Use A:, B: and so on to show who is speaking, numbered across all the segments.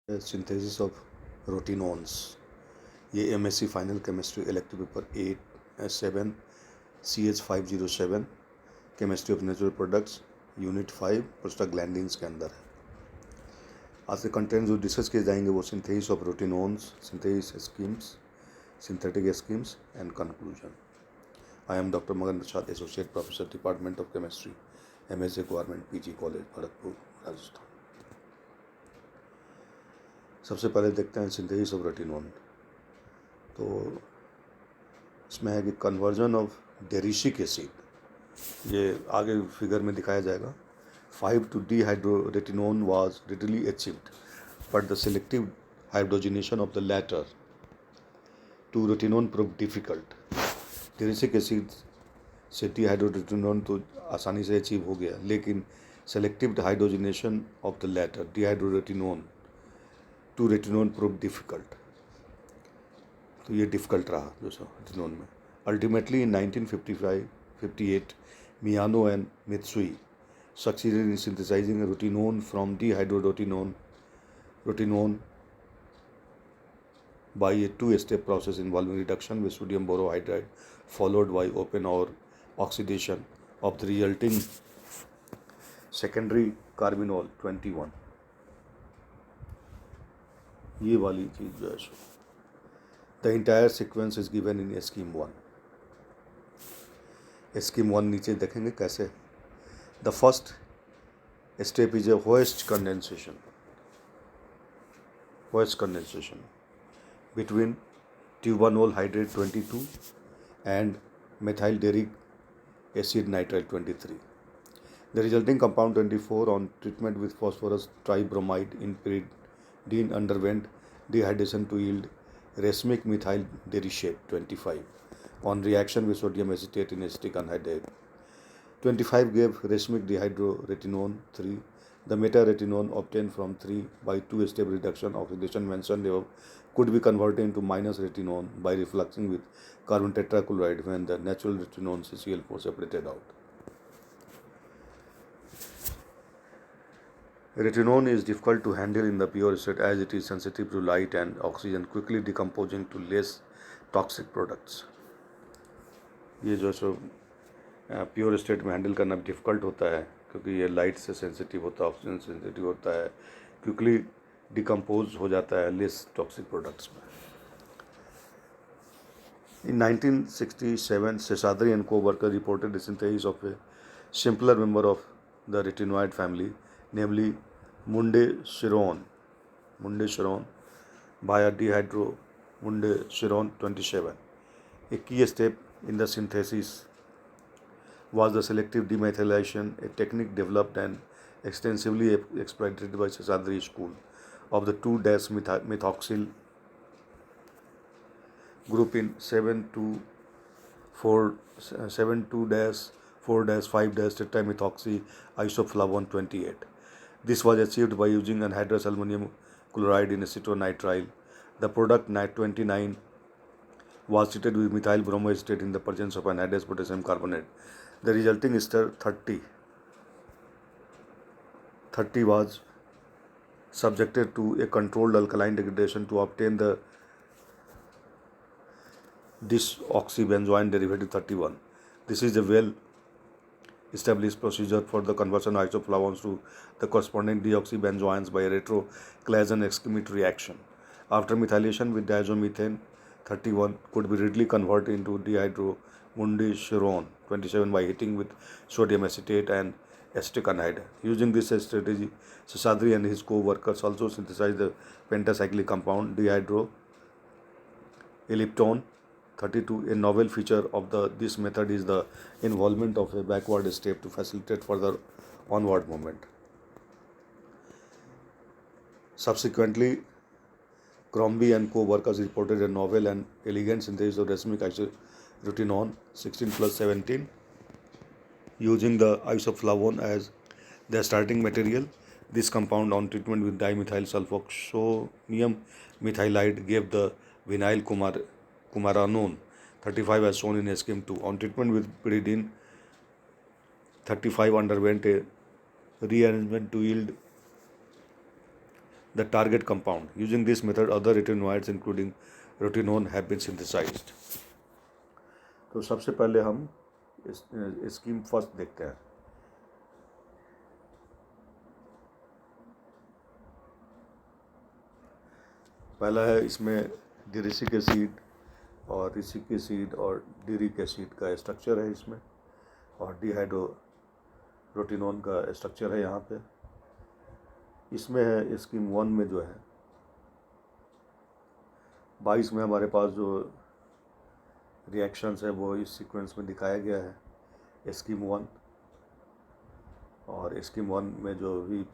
A: Synthesis of rotenones. ये MSc final chemistry elective paper 8-7 CH507 chemistry of natural products unit 5 prostaglandins के अंदर है। आज के कंटेंट जो डिस्कस किए जाएंगे वो synthesis of rotenones, synthesis schemes, synthetic schemes and conclusion. I am doctor Magan Prasad, associate professor, department of chemistry, MSc government PG college, Bharatpur, Rajasthan. सबसे पहले देखते हैं सिंथेसिस ऑफ रेटिनोन। तो इसमें है कि कन्वर्जन ऑफ डेरिशिक एसिड, ये आगे फिगर में दिखाया जाएगा। 5-D-hydroretinone was readily achieved, but the selective hydrogenation of the latter to retinone proved difficult. Derrisic acid से डीहाइड्रोरेटिनोन तो आसानी से अचीव हो गया, लेकिन selective hydrogenation of the latter dehydrorotenone to rotenone prove difficult. तो ये डिफ़िकल्ट रहा जो रेटिनोन में। Ultimately in 1958 Miyano and Mitsui succeeded in synthesizing a rotinone from dehydroretinone by a two-step process involving reduction with sodium borohydride followed by open or oxidation of the resulting secondary carbinol 21। ये वाली चीज़ जो है so the entire sequence is given in scheme 1। Scheme 1 नीचे देखेंगे कैसे। The first step is a Hoesch condensation between tubinol hydrate 22 and methyl deric acid nitrile 23. The resulting compound 24 on treatment with phosphorus tribromide in pyridine underwent dehydration to yield racemic methyl derishate 25 on reaction with sodium acetate in acetic anhydride. 25 gave racemic dehydroretinone 3. The meta-retinone obtained from 3 by 2-step reduction oxidation mentioned above could be converted into minus retinone by refluxing with carbon tetrachloride when the natural retinone CCl4 separated out. Retinone is difficult to handle in the pure state as it is sensitive to light and oxygen, quickly decomposing to less toxic products. ये जो so pure state में handle करना difficult होता है क्योंकि ये light से sensitive होता है, ऑक्सीजन सेंसिटिव होता है, क्विकली डिकम्पोज हो जाता है लेस टॉक्सिक प्रोडक्ट्स में। In 1967, Seshadri and co-worker reported the synthesis of a simpler member of the retinoid family, namely mundeshirone via dehydromundeshirone 27. A key step in the synthesis was the selective demethylation, a technique developed and extensively exploited by Seshadri school of the 2-methoxyl group in 7,2-4-5 isoflavone 28. This was achieved by using anhydrous aluminum chloride in acetonitrile. The product 29 was treated with methyl bromoacetate in the presence of anhydrous potassium carbonate. The resulting ester 30 was subjected to a controlled alkaline degradation to obtain the disoxybenzoin derivative 31. This is a well-established procedure for the conversion of isoflavones to the corresponding deoxybenzoins by a retroclason excrement reaction. After methylation with diazomethane 31 could be readily converted into dehydromundeshirone 27 by heating with sodium acetate and acetic anhydride. Using this strategy, Seshadri and his co-workers also synthesized the pentacyclic compound dihydroelliptone 32. A novel feature of this method is the involvement of a backward step to facilitate further onward movement. Subsequently, Crombie and co-workers reported a novel and elegant synthesis of racemic isoretinone 16+17 using the isoflavone as the starting material. This compound on treatment with dimethyl sulfoxonium methylide gave the vinyl cumaranone 35 as shown in scheme 2. On treatment with pyridine 35 underwent a rearrangement to yield the target compound. Using this method, other retinoids including rotenone have been synthesized. तो सबसे पहले हम scheme first देखते हैं. पहला है इसमें डिरिसिक acid और रिसिक एसिड और डिरिक एसिड का स्ट्रक्चर है इसमें, और डिहाइड्रोरोटिनोन का स्ट्रक्चर है यहाँ पे. इसमें है स्कीम 1 में जो है 22 में हमारे पास जो रिएक्शंस है वो इस सीक्वेंस में दिखाया गया है स्कीम 1. और स्कीम 1 में जो भी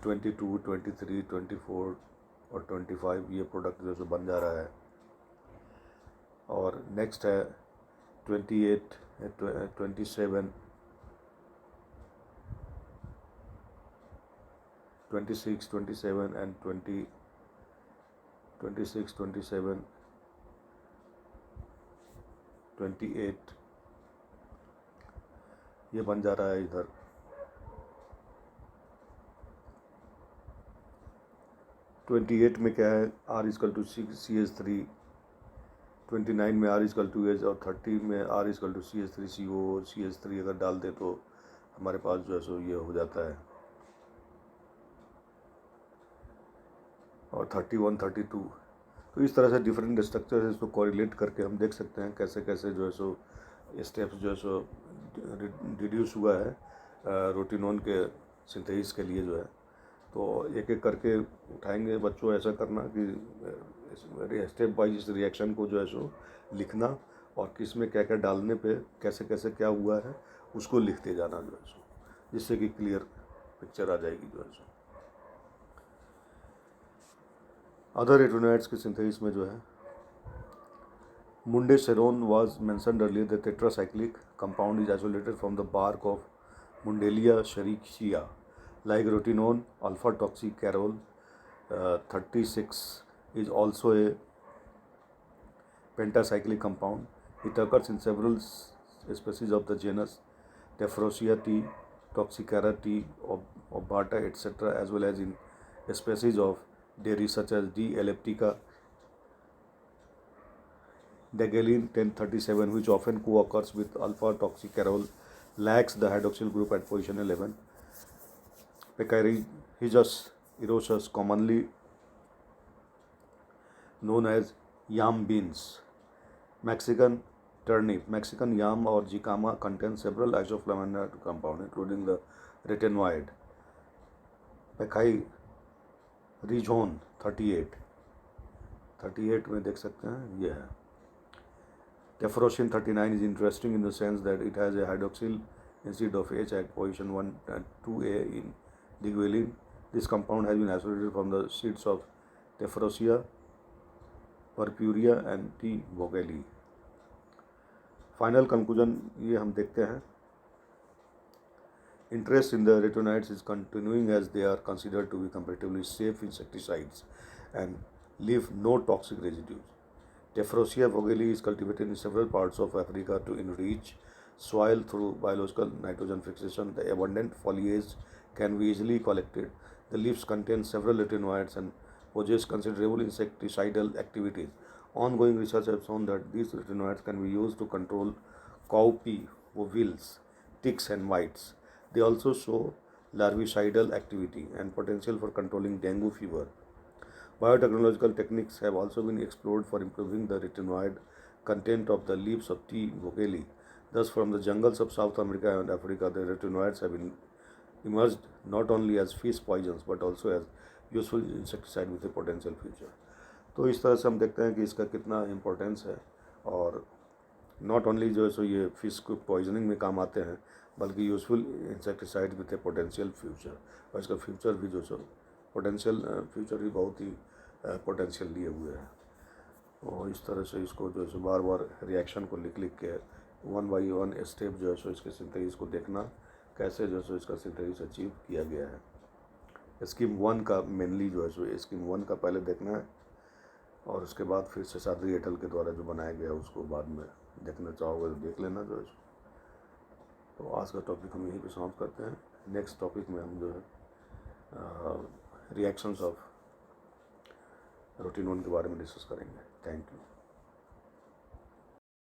A: 22, 23, 24 और 25 ये प्रोडक्ट जो है बन जा रहा है. और नेक्स्ट है 28, 27, 26, 27 एंड 26, 27, 28 ये बन जा रहा है इधर. ट्वेंटी एट में क्या है, R=6CH3, 29 में R=H और 30 में R=CH3CO. CH3 अगर डाल दे तो हमारे पास जो है सो ये हो जाता है. और 31, 32. तो इस तरह से डिफरेंट स्ट्रक्चर है, इसको कोरिलेट करके हम देख सकते हैं कैसे कैसे जो है सो स्टेप्स जो है सो रिड्यूस हुआ है रोटिनोन के सिंथेसिस के लिए जो है. तो एक एक करके उठाएंगे. बच्चों ऐसा करना कि स्टेप वाइज इस रिएक्शन को जो है सो लिखना, और किस में क्या क्या डालने पे कैसे कैसे क्या हुआ है उसको लिखते जाना जो है सो, जिससे कि क्लियर पिक्चर आ जाएगी जो है सो. अदर रेटिनोइड्स के सिंथेसिस में जो है Mundeserone was mentioned earlier. The tetracyclic compound is isolated from the bark of Mundelia sericea. Like rotenone, alpha-toxycarol 36 is also a pentacyclic compound. It occurs in several species of the genus Tephrosia T, Toxicara T, Obata, etc., as well as in species of dairy such as D. elliptica, Degalin 1037, which often co-occurs with alpha-toxycarol, lacks the hydroxyl group at position 11. Pecarichus erosus, commonly known as yam beans, Mexican turnip, Mexican yam or jicama contains several isoflavonoid compounds, including the retinoid Pecarichone 38 में देख सकते हैं ये है. Tephrosin 39 is interesting in the sense that it has a hydroxyl instead of H at position 1 and 2A in Digoilin. This compound has been isolated from the seeds of Tephrosia, Purpurea and T. vogeli. Final conclusion ये हम देखते हैं. Interest in the retinoids is continuing as they are considered to be comparatively safe insecticides and leave no toxic residues. Tephrosia vogeli is cultivated in several parts of Africa to enrich soil through biological nitrogen fixation. The abundant foliage can be easily collected. The leaves contain several retinoids and possess considerable insecticidal activities. Ongoing research has shown that these retinoids can be used to control cowpea, weevils, ticks and mites. They also show larvicidal activity and potential for controlling dengue fever. Biotechnological techniques have also been explored for improving the retinoid content of the leaves of T. vogeli. Thus, from the jungles of South America and Africa, the retinoids have been emerged not only as fish poisons but also as useful insecticide with a potential future. तो इस तरह से हम देखते हैं कि इसका कितना इम्पोर्टेंस है, और नॉट ओनली जो है सो ये फिश को पॉइजनिंग में काम आते हैं, बल्कि useful insecticide with A potential future. और इसका फ्यूचर भी जो सो पोटेंशियल फ्यूचर भी बहुत ही पोटेंशियल लिए हुए हैं. और इस तरह से इसको जो है सो बार बार रिएक्शन को लिख लिख के 1 बाई 1 स्टेप जो है सो इसके सिंथेसिस को देखना, कैसे जो है सो इसका सिंथेसिस अचीव किया गया है. स्कीम 1 का मेनली जो है सो स्कीम 1 का पहले देखना है, और उसके बाद फिर शेषाद्री एटल के द्वारा जो बनाया गया है उसको बाद में देखना चाहोगे तो देख लेना जो है. तो आज का टॉपिक हम यहीं पे समाप्त करते हैं. नेक्स्ट टॉपिक में हम जो है रिएक्शंस ऑफ रूटीन वन के बारे में डिस्कस करेंगे। Thank you.